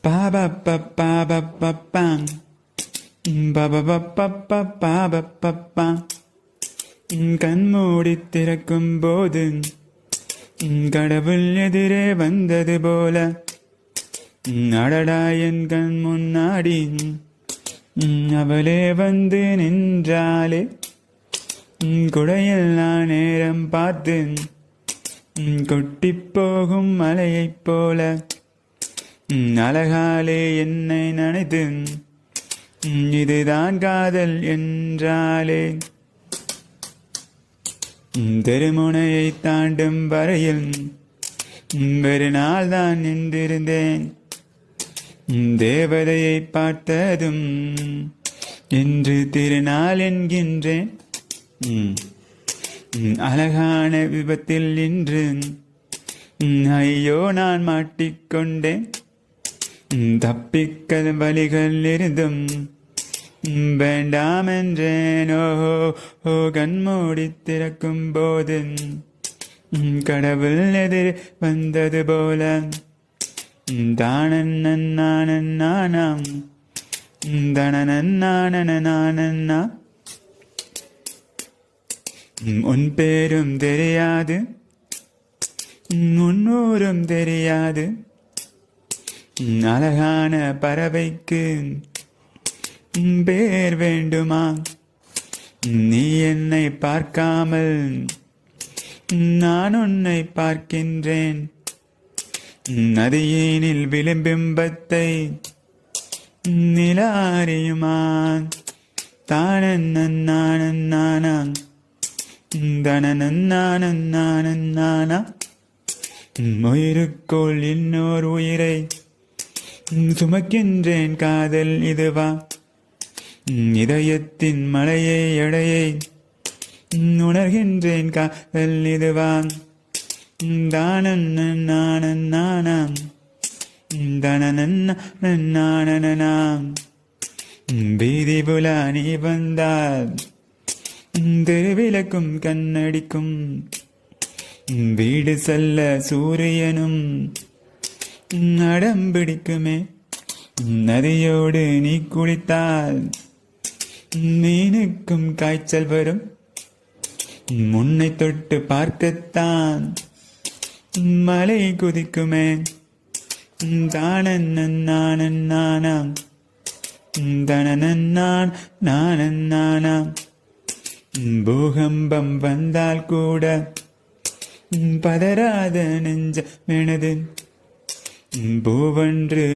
பா பா பா பா பா பா பாங் பா பா பா பா பா பா பா பா பாங். கண்மூடி திறக்கும் போது கடவுள் எதிரே வந்தது போல அடடா என் கண் முன்னாடி அவளே வந்து நின்றாளே. குடையெல்லாம் நேரம் பார்த்து கொட்டி போகும் மலையைப் போல அழகாலே என்னை நினைத்து இதுதான் காதல் என்றாலே. தெருமுனையை தாண்டும் வரையில் ஒரு நாள் தான் நின்றிருந்தேன். தேவதையை பார்த்ததும் இன்று திருநாள் என்கின்றேன். அழகான விபத்தில் இன்று ஐயோ நான் மாட்டிக்கொண்டேன். தப்பிக்க வழிகள் இருந்தும் வேண்டாம் என்றேன். ஓ கண்மூடி திறக்கும் போது கடவுள் எதிர் வந்தது போல தானன்னானாம் தனனன்னானனானன்னா. உன் பேரும் தெரியாது, முன்னூரும் தெரியாது. அழகான பறவைக்கு பேர் வேண்டுமா? நீ என்னை பார்க்காமல் நான் உன்னை பார்க்கின்றேன். நதியினில் விளிம்பிம்பத்தை நிலாரியுமா? தானன்னானன்னானாங் தனனன்னானன்னானன்னானா. உயிருக்குள் இன்னொரு உயிரை சுமக்கின்றேன். காதல் இதுவா? இதயத்தின் மலையை எடையை உணர்கின்றேன். காதல் இதுவா? தானன்னானன்னானாம் தனனன்னானனாம். வீதி புலா நீ வந்தால் திருவிளக்கும் கண்ணடிக்கும். வீடு செல்ல சூரியனும் அடம்பிடிக்குமே. நதியோடு நீ குளித்தால் மீனுக்கும் காய்ச்சல் வரும். முன்னை தொட்டு பார்க்கத்தான் மலை குதிக்குமே. தானன்னானன்னானாம் தனனன்னான் நானன்னானாம். பூகம்பம் வந்தால் கூட பதறாத நெஞ்சமெனது பூவன்று